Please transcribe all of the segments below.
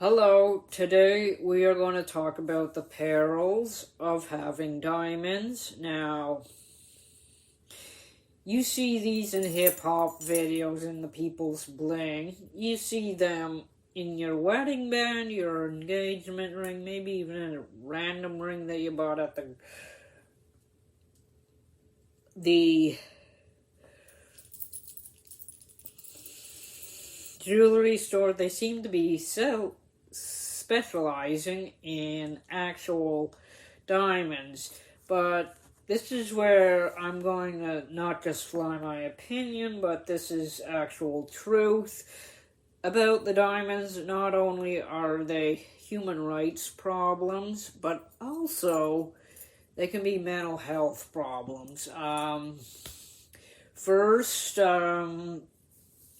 Hello, today we are going to talk about the perils of having diamonds. Now, you see these in hip-hop videos in the people's bling. You see them in your wedding band, your engagement ring, maybe even in a random ring that you bought at the jewelry store. They seem to be specializing in actual diamonds, but this is where I'm going to not just fly my opinion, but this is actual truth about the diamonds. Not only are they human rights problems, but also they can be mental health problems. First,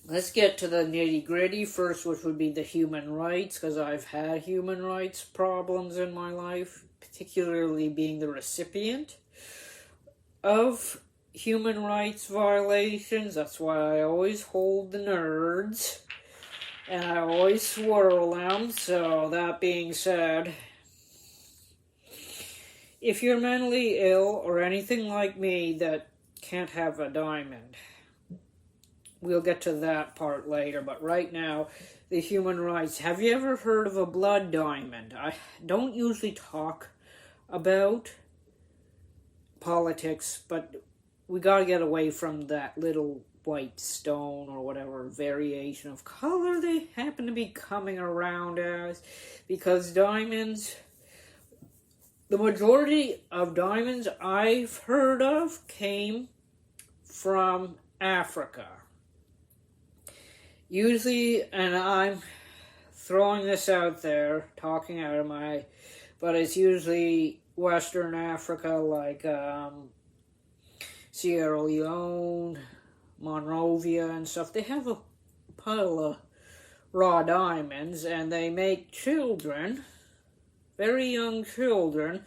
let's get to the nitty-gritty first, which would be the human rights, because I've had human rights problems in my life, particularly being the recipient of human rights violations. That's why I always hold the nerds, and I always swirl them. So that being said, if you're mentally ill or anything like me that can't have a diamond, we'll get to that part later, but right now, the human rights. Have you ever heard of a blood diamond? I don't usually talk about politics, but we gotta get away from that little white stone or whatever variation of color they happen to be coming around as, because diamonds, the majority of diamonds I've heard of came from Africa. Usually, and I'm throwing this out there, talking out of but it's usually Western Africa, like Sierra Leone, Monrovia and stuff. They have a pile of raw diamonds, and they make children, very young children,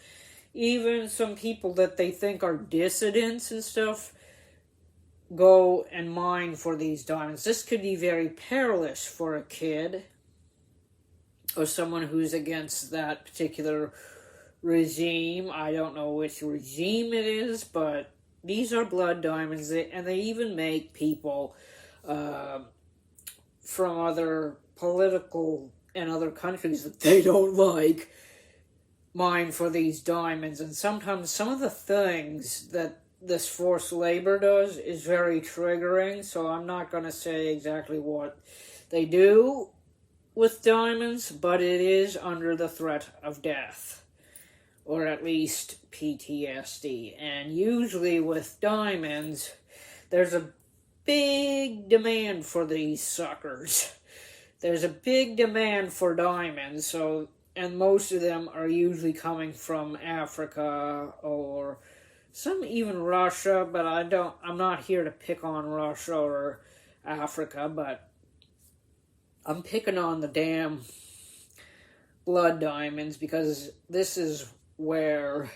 even some people that they think are dissidents and stuff, go and mine for these diamonds. This could be very perilous for a kid or someone who's against that particular regime. I don't know which regime it is, but these are blood diamonds, and they even make people from other political and other countries that they don't like mine for these diamonds. And sometimes some of the things that this forced labor does is very triggering, so I'm not going to say exactly what they do with diamonds, but it is under the threat of death, or at least PTSD. And usually with diamonds, there's a big demand for these suckers. There's a big demand for diamonds, and most of them are usually coming from Africa or some even Russia, but I'm not here to pick on Russia or Africa, but I'm picking on the damn blood diamonds, because this is where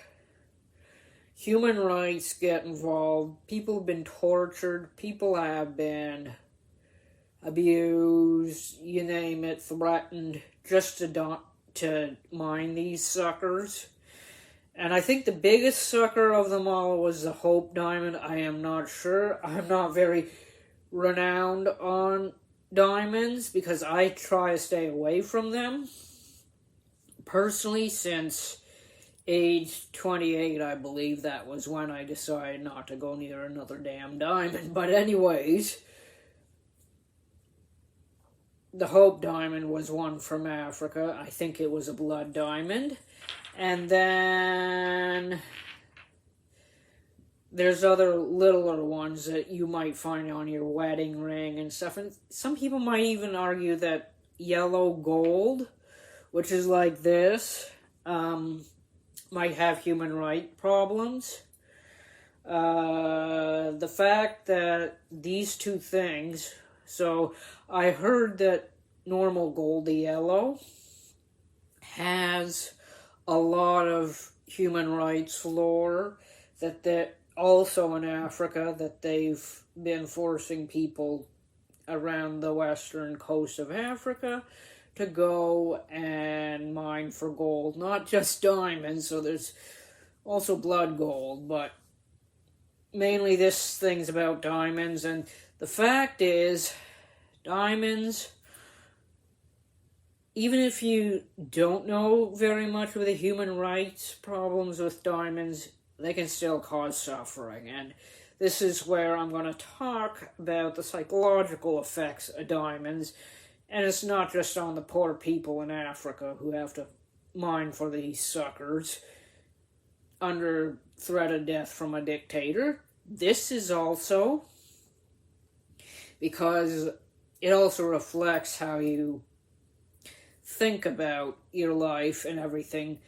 human rights get involved. People have been tortured, people have been abused, you name it, threatened, just to mine these suckers. And I think the biggest sucker of them all was the Hope Diamond. I am not sure. I'm not very renowned on diamonds because I try to stay away from them. Personally, since age 28, I believe that was when I decided not to go near another damn diamond. But anyways, the Hope Diamond was one from Africa. I think it was a blood diamond. And then there's other littler ones that you might find on your wedding ring and stuff. And some people might even argue that yellow gold, which is like this, might have human rights problems. The fact that these two things, so I heard that normal gold, the yellow, has a lot of human rights lore that also in Africa, that they've been forcing people around the western coast of Africa to go and mine for gold. Not just diamonds, so there's also blood gold, but mainly this thing's about diamonds. And the fact is, diamonds, even if you don't know very much of the human rights problems with diamonds, they can still cause suffering. And this is where I'm going to talk about the psychological effects of diamonds. And it's not just on the poor people in Africa who have to mine for these suckers under threat of death from a dictator. This is also because it also reflects how you think about your life and everything.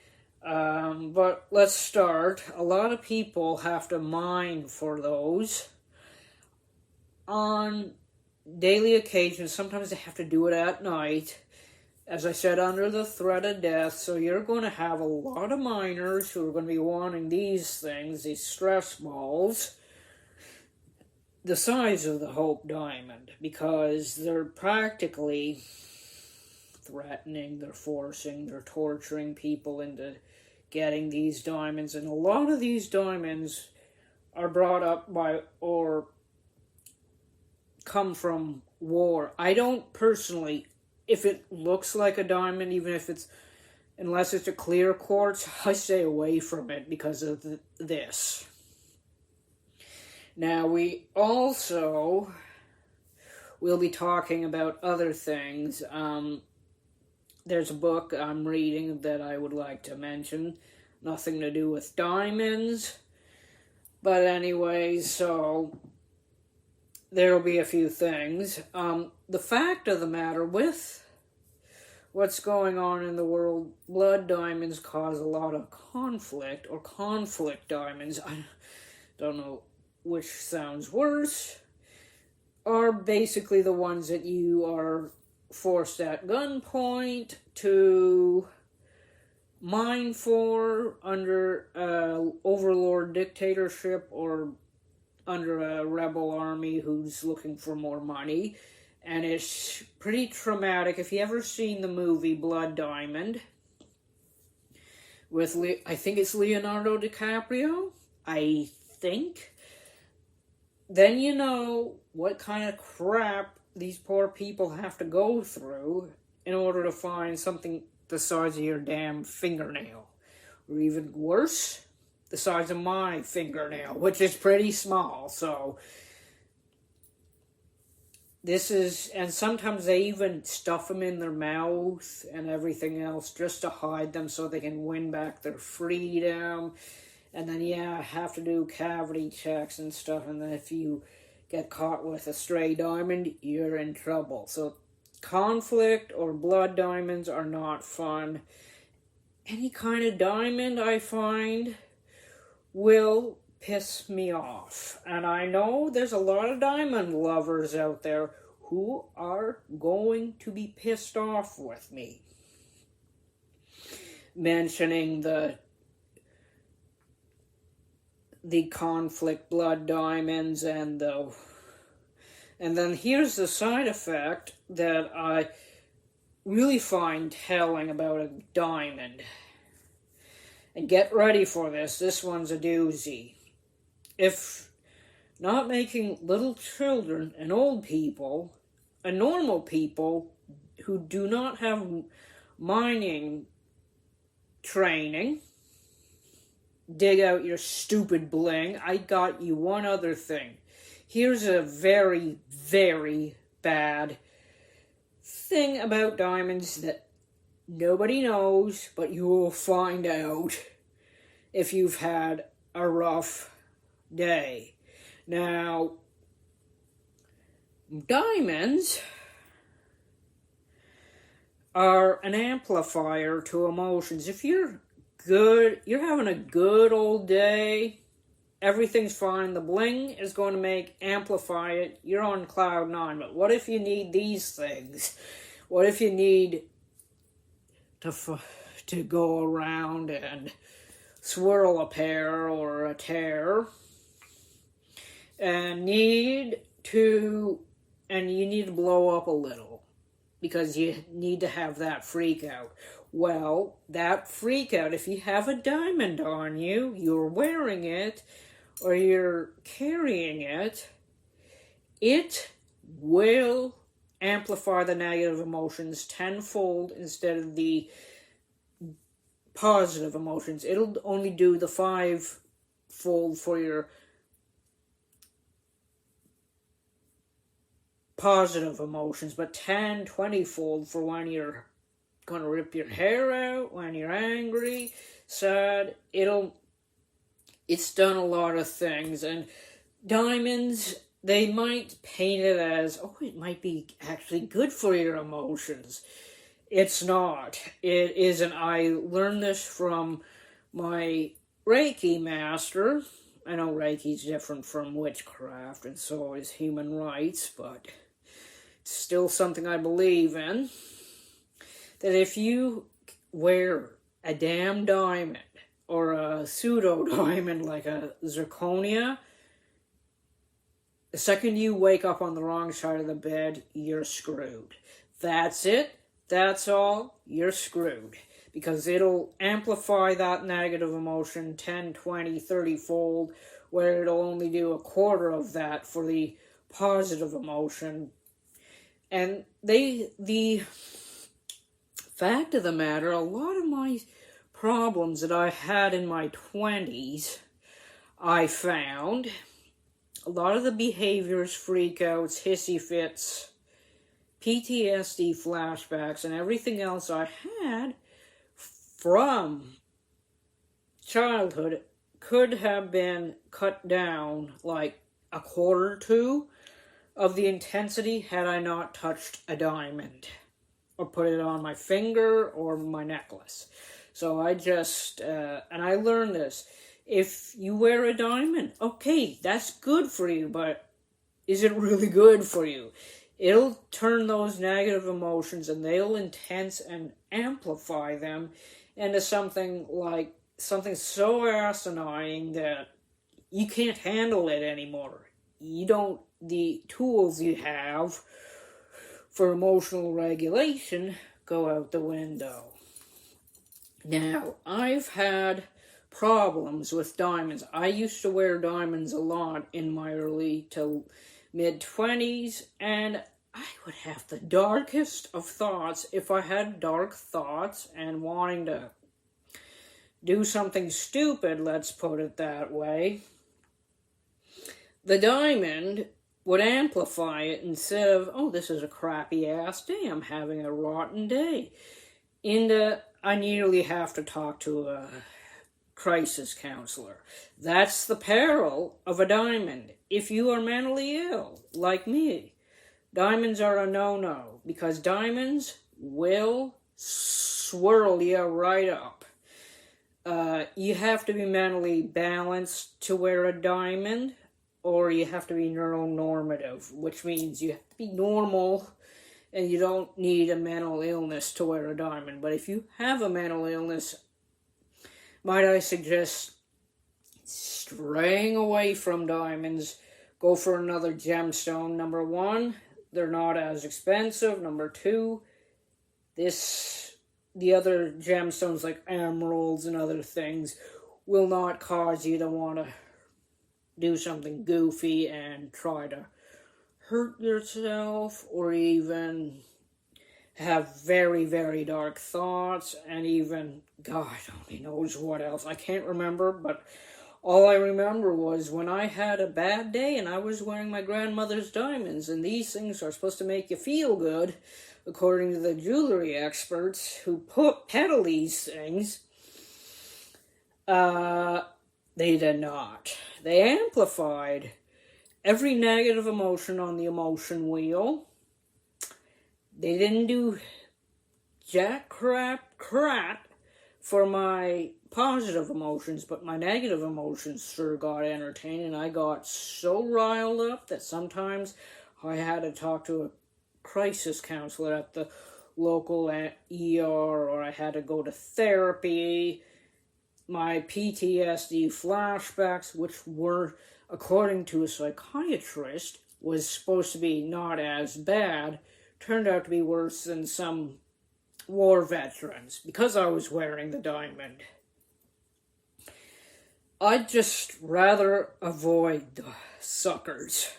But let's start. A lot of people have to mine for those on daily occasions. Sometimes they have to do it at night, as I said, under the threat of death. So you're going to have a lot of miners who are going to be wanting these things, these stress balls, the size of the Hope Diamond, because they're practically threatening, they're forcing, they're torturing people into getting these diamonds. And a lot of these diamonds are brought up by or come from war. I don't personally, if it looks like a diamond, even if it's, unless it's a clear quartz, I stay away from it because of this. Now, we also will be talking about other things. There's a book I'm reading that I would like to mention. Nothing to do with diamonds. But anyway, so there'll be a few things. The fact of the matter with what's going on in the world, blood diamonds cause a lot of conflict, or conflict diamonds. I don't know which sounds worse, are basically the ones that you are forced at gunpoint to mine for under overlord dictatorship or under a rebel army who's looking for more money. And it's pretty traumatic. If you ever seen the movie Blood Diamond with, I think it's Leonardo DiCaprio, I think, then you know what kind of crap these poor people have to go through in order to find something the size of your damn fingernail. Or even worse, the size of my fingernail, which is pretty small. So this is, and sometimes they even stuff them in their mouth and everything else just to hide them so they can win back their freedom. And then, have to do cavity checks and stuff. And then if you get caught with a stray diamond, you're in trouble. So conflict or blood diamonds are not fun. Any kind of diamond, I find, will piss me off. And I know there's a lot of diamond lovers out there who are going to be pissed off with me mentioning the conflict blood diamonds and then here's the side effect that I really find telling about a diamond. And get ready for this. This one's a doozy. If not making little children and old people and normal people who do not have mining training dig out your stupid bling, I got you one other thing. Here's a very, very bad thing about diamonds that nobody knows, but you will find out if you've had a rough day. Now, diamonds are an amplifier to emotions. If you're you're having a good old day, everything's fine, the bling is going to amplify it, you're on cloud nine. But what if you need these things? What if you need to go around and swirl a pear or a tear and you need to blow up a little because you need to have that freak out. Well, that freak out, if you have a diamond on you, you're wearing it, or you're carrying it, it will amplify the negative emotions tenfold instead of the positive emotions. It'll only do the fivefold for your positive emotions, but 10, 20-fold for when you're gonna rip your hair out, when you're angry, sad. It's done a lot of things. And diamonds, they might paint it as, oh, it might be actually good for your emotions. It's not. It isn't. I learned this from my Reiki master. I know Reiki's different from witchcraft, and so is human rights, but it's still something I believe in. That if you wear a damn diamond, or a pseudo-diamond like a zirconia, the second you wake up on the wrong side of the bed, you're screwed. That's it. That's all. You're screwed. Because it'll amplify that negative emotion 10, 20, 30-fold, where it'll only do a quarter of that for the positive emotion. And the fact of the matter, a lot of my problems that I had in my 20s, I found a lot of the behaviors, freakouts, hissy fits, PTSD flashbacks, and everything else I had from childhood could have been cut down like a quarter to of the intensity had I not touched a diamond or put it on my finger or my necklace. So I just, and I learned this, if you wear a diamond, okay, that's good for you, but is it really good for you? It'll turn those negative emotions and they'll intense and amplify them into something so asinine that you can't handle it anymore. The tools you have for emotional regulation go out the window. Now, I've had problems with diamonds. I used to wear diamonds a lot in my early to mid-20s, and I would have the darkest of thoughts. If I had dark thoughts and wanting to do something stupid, let's put it that way, the diamond would amplify it instead of, oh, this is a crappy ass day, I'm having a rotten day, into I nearly have to talk to a crisis counselor. That's the peril of a diamond. If you are mentally ill, like me, diamonds are a no-no, because diamonds will swirl you right up. You have to be mentally balanced to wear a diamond, or you have to be neuronormative, which means you have to be normal and you don't need a mental illness to wear a diamond. But if you have a mental illness, might I suggest straying away from diamonds, go for another gemstone. Number one, they're not as expensive. Number two, the other gemstones like emeralds and other things will not cause you to want to do something goofy and try to hurt yourself, or even have very, very dark thoughts, and even, God only knows what else. I can't remember, but all I remember was when I had a bad day and I was wearing my grandmother's diamonds, and these things are supposed to make you feel good, according to the jewelry experts who peddle these things. They did not. They amplified every negative emotion on the emotion wheel. They didn't do jack crap for my positive emotions, but my negative emotions sure got entertained, and I got so riled up that sometimes I had to talk to a crisis counselor at the local ER, or I had to go to therapy. My PTSD flashbacks, which were, according to a psychiatrist, was supposed to be not as bad, turned out to be worse than some war veterans because I was wearing the diamond. I'd just rather avoid the suckers.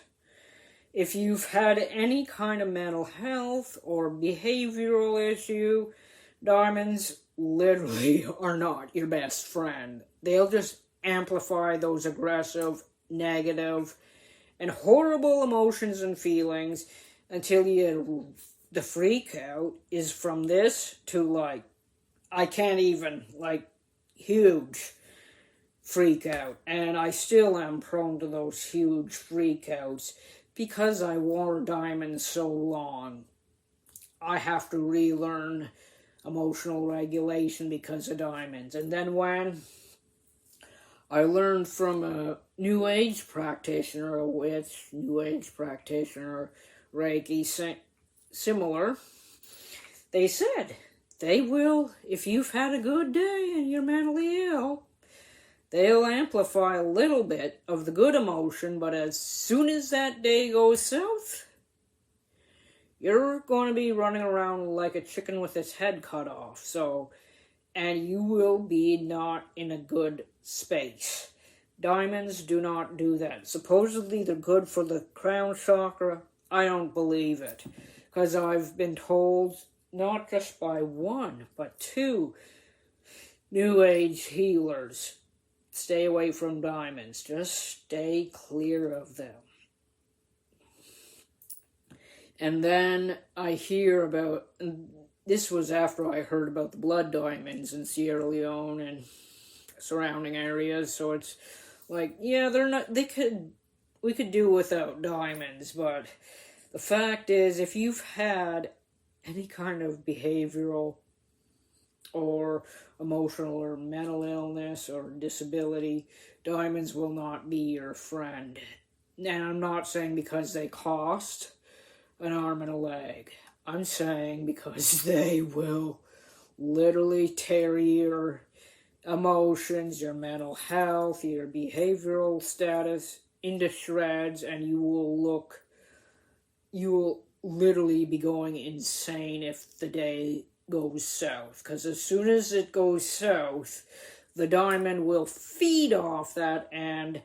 If you've had any kind of mental health or behavioral issue, diamonds literally are not your best friend. They'll just amplify those aggressive, negative, and horrible emotions and feelings until the freak out is from this to I can't even, huge freak out. And I still am prone to those huge freak outs because I wore diamonds so long. I have to relearn emotional regulation because of diamonds. And then when I learned from a New Age practitioner, Reiki, similar, they said they will, if you've had a good day and you're mentally ill, they'll amplify a little bit of the good emotion, but as soon as that day goes south, you're going to be running around like a chicken with its head cut off. And you will be not in a good space. Diamonds do not do that. Supposedly they're good for the crown chakra. I don't believe it. Because I've been told, not just by one, but two New Age healers, stay away from diamonds. Just stay clear of them. And then I hear about, and this was after I heard about the blood diamonds in Sierra Leone and surrounding areas, so it's yeah, we could do without diamonds, but the fact is, if you've had any kind of behavioral or emotional or mental illness or disability, diamonds will not be your friend. And I'm not saying because they cost an arm and a leg. I'm saying because they will literally tear your emotions, your mental health, your behavioral status into shreds, and you will literally be going insane if the day goes south. Because as soon as it goes south, the diamond will feed off that and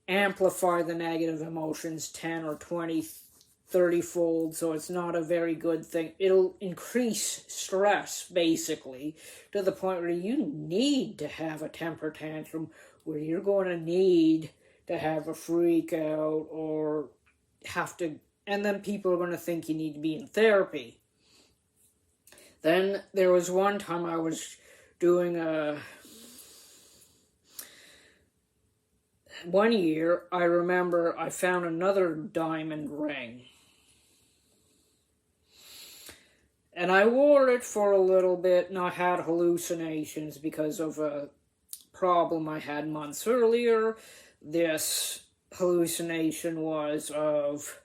amplify the negative emotions 10 or 20, 30-fold, so it's not a very good thing. It'll increase stress, basically, to the point where you need to have a temper tantrum, where you're going to need to have a freak out or have to, and then people are going to think you need to be in therapy. Then there was one time I was doing one year, I remember I found another diamond ring. And I wore it for a little bit, and I had hallucinations because of a problem I had months earlier. This hallucination was of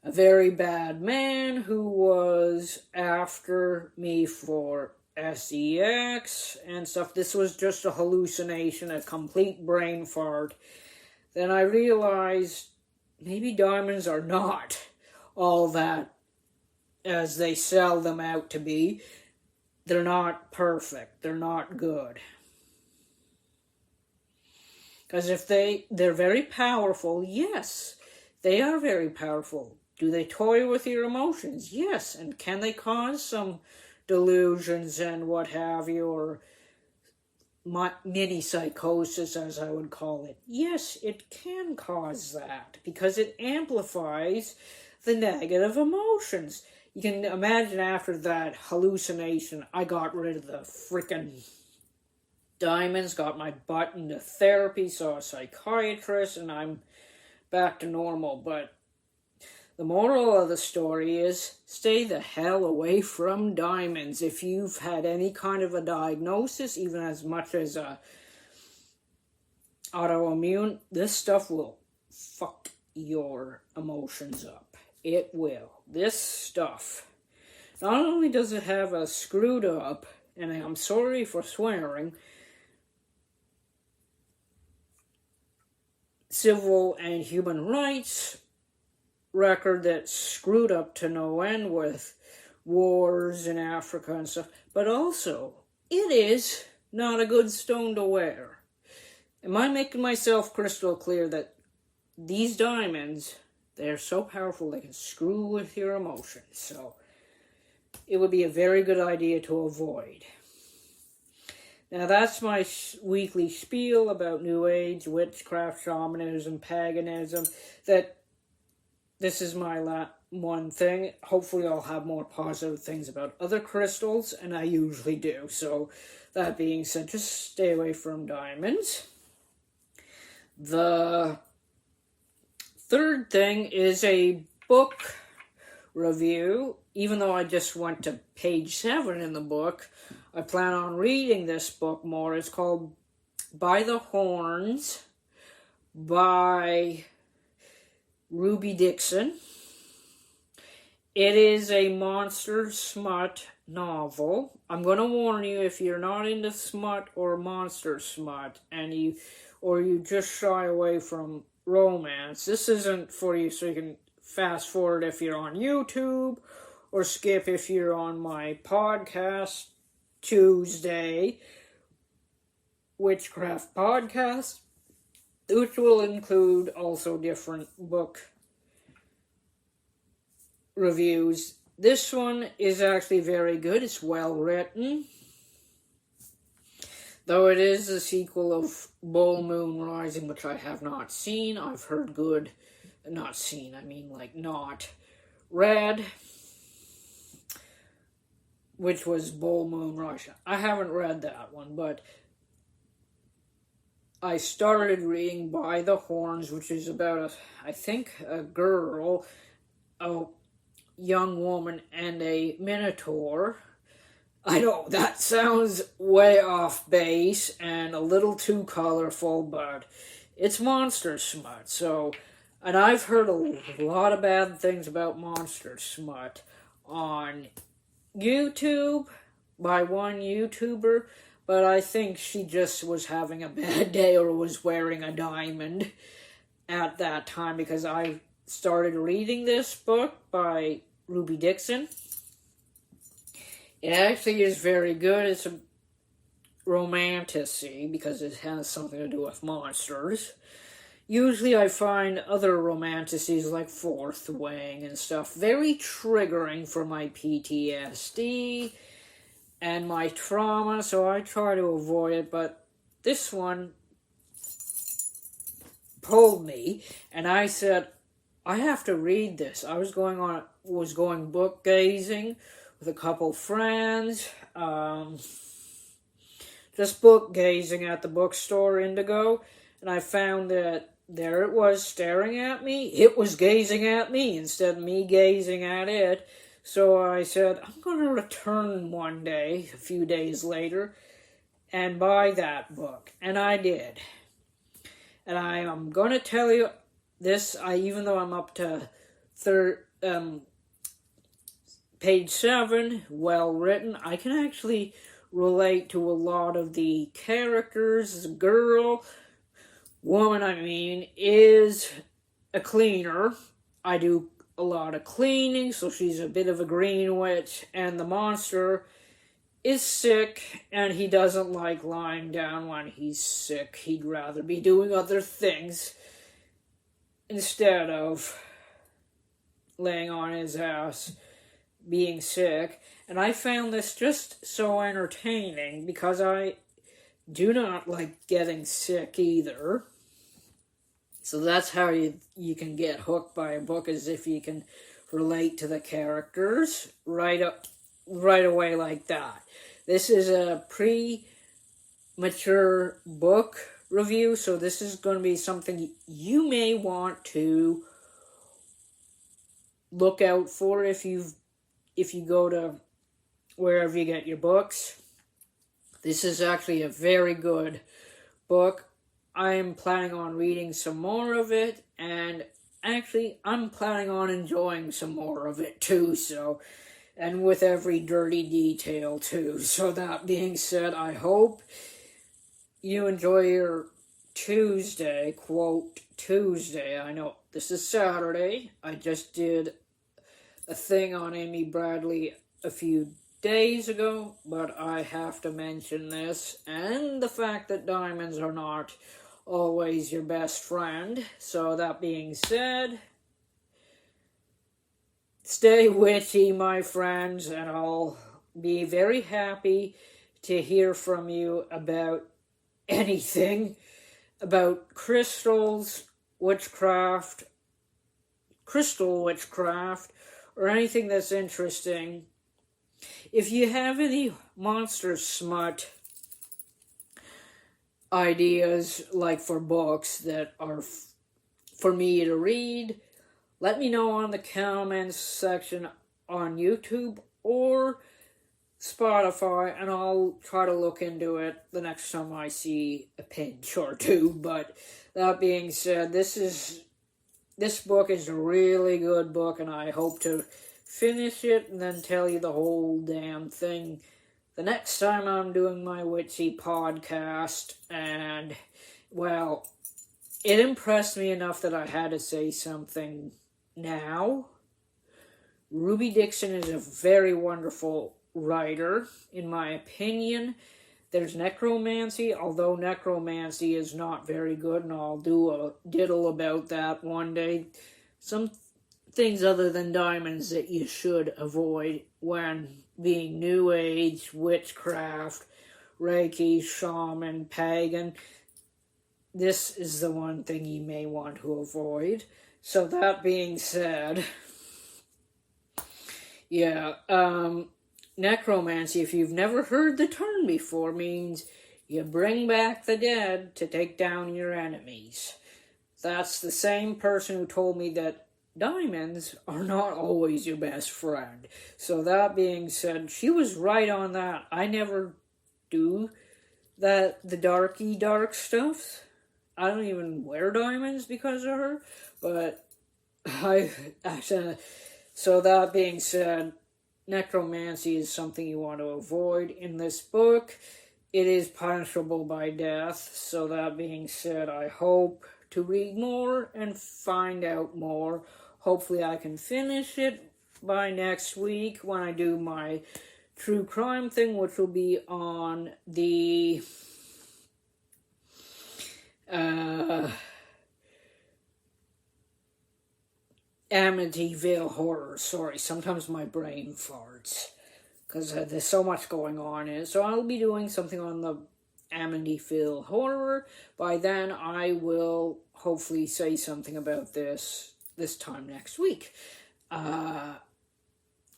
a very bad man who was after me for sex and stuff. This was just a hallucination, a complete brain fart. Then I realized maybe diamonds are not all that as they sell them out to be. They're not perfect. They're not good. Because if they're very powerful, yes, they are very powerful. Do they toy with your emotions? Yes. And can they cause some delusions and what have you, or mini psychosis, as I would call it? Yes, it can cause that, because it amplifies the negative emotions. You can imagine after that hallucination, I got rid of the frickin' diamonds, got my butt into therapy, saw a psychiatrist, and I'm back to normal. But the moral of the story is, stay the hell away from diamonds. If you've had any kind of a diagnosis, even as much as autoimmune, this stuff will fuck your emotions up. It will. This stuff, not only does it have a screwed up, and I'm sorry for swearing, civil and human rights record that's screwed up to no end with wars in Africa and stuff, but also, it is not a good stone to wear. Am I making myself crystal clear that these diamonds, they're so powerful they can screw with your emotions, so it would be a very good idea to avoid. Now that's my weekly spiel about New Age, witchcraft, shamanism, paganism. That this is my one thing. Hopefully I'll have more positive things about other crystals, and I usually do. So that being said, just stay away from diamonds. The third thing is a book review. Even though I just went to page 7 in the book, I plan on reading this book more. It's called By the Horns by Ruby Dixion. It is a monster smut novel. I'm going to warn you, if you're not into smut or monster smut, and you just shy away from romance, this isn't for you, so you can fast forward if you're on YouTube, or skip if you're on my podcast, Tuesday, Witchcraft Podcast, which will include also different book reviews. This one is actually very good. It's well written. Though it is a sequel of Bull Moon Rising, which I have not seen. I've heard good. Not seen, I mean not read. Which was Bull Moon Rising. I haven't read that one, but I started reading By the Horns, which is about a girl, a young woman, and a minotaur. I know, that sounds way off base and a little too colorful, but it's monster smut, so... And I've heard a lot of bad things about monster smut on YouTube by one YouTuber, but I think she just was having a bad day or was wearing a diamond at that time, because I started reading this book by Ruby Dixion. It actually is very good. It's a romantasy because it has something to do with monsters. Usually I find other romantasies like Fourth Wing and stuff very triggering for my PTSD and my trauma, so I try to avoid it, but this one pulled me, and I said, I have to read this. I was going book gazing with a couple friends, just book gazing at the bookstore Indigo, and I found that there it was staring at me. It was gazing at me instead of me gazing at it. So I said, I'm going to return one day, a few days later, and buy that book. And I did. And I am going to tell you this, even though I'm up to page 7, well written, I can actually relate to a lot of the characters. The woman, is a cleaner. I do a lot of cleaning, so she's a bit of a green witch, and the monster is sick, and he doesn't like lying down when he's sick. He'd rather be doing other things instead of laying on his ass being sick. And I found this just so entertaining because I do not like getting sick either. So that's how you can get hooked by a book, is if you can relate to the characters right away like that. This is a pre-mature book review, so this is going to be something you may want to look out for if you go to wherever you get your books. This is actually a very good book. I am planning on reading some more of it, and actually, I'm planning on enjoying some more of it too, and with every dirty detail too. So that being said, I hope you enjoy your Tuesday, quote, Tuesday. I know this is Saturday. I just did a thing on Amy Bradley a few days ago, but I have to mention this, and the fact that diamonds are not always your best friend. So that being said, stay witchy, my friends, and I'll be very happy to hear from you about anything, about crystals, witchcraft, crystal witchcraft, or anything that's interesting. If you have any monster smut ideas, like for books that are for me to read, let me know on the comments section on YouTube or Spotify, and I'll try to look into it the next time I see a pinch or two. But that being said, this book is a really good book, and I hope to finish it and then tell you the whole damn thing the next time I'm doing my witchy podcast. And, well, it impressed me enough that I had to say something now. Ruby Dixion is a very wonderful writer, in my opinion. There's necromancy, although necromancy is not very good, and I'll do a diddle about that one day. Some things other than diamonds that you should avoid when being New Age, witchcraft, Reiki, shaman, pagan. This is the one thing you may want to avoid. So that being said, yeah, necromancy, if you've never heard the term before, means you bring back the dead to take down your enemies. That's the same person who told me that diamonds are not always your best friend. So that being said, she was right on that. I never do the dark stuff. I don't even wear diamonds because of her, but so that being said, necromancy is something you want to avoid in this book. It is punishable by death. So that being said, I hope to read more and find out more. Hopefully I can finish it by next week when I do my true crime thing, which will be on the Amityville Horror. Sorry, sometimes my brain farts because there's so much going on in it. So I'll be doing something on the Amityville Horror. By then, I will hopefully say something about this time next week. It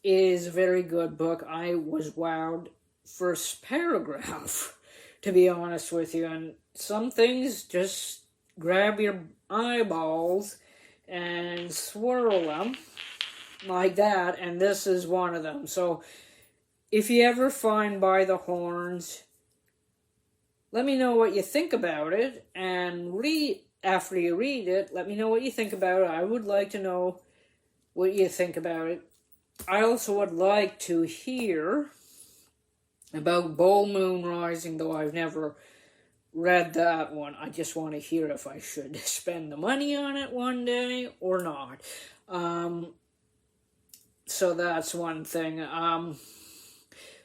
is a very good book. I was wowed first paragraph, to be honest with you. And some things just grab your eyeballs and swirl them like that, and this is one of them. So if you ever find By the Horns, let me know what you think about it, and after you read it, let me know what you think about it. I would like to know what you think about it. I also would like to hear about Bull Moon Rising, though I've never read that one. I just want to hear if I should spend the money on it one day or not. So that's one thing.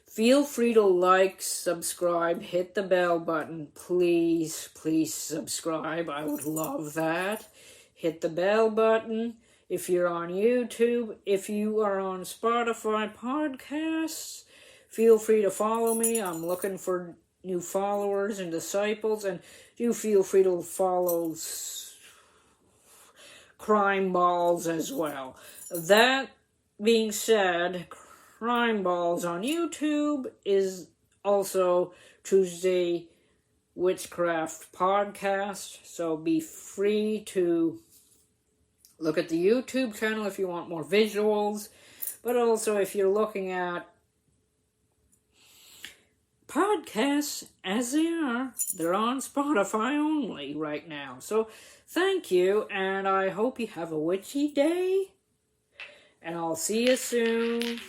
Feel free to like, subscribe, hit the bell button. Please subscribe. I would love that. Hit the bell button. If you're on YouTube, if you are on Spotify podcasts, feel free to follow me. I'm looking for new followers and disciples, and do feel free to follow Crime Balls as well. That being said, Crime Balls on YouTube is also Tuesday Witchcraft Podcast, so be free to look at the YouTube channel if you want more visuals, but also if you're looking at podcasts as they are, they're on Spotify only right now. So thank you, and I hope you have a witchy day, and I'll see you soon.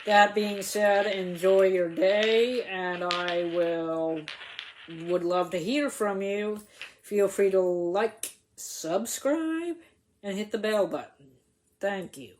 That being said, enjoy your day, and I will would love to hear from you. Feel free to like, subscribe, and hit the bell button. Thank you.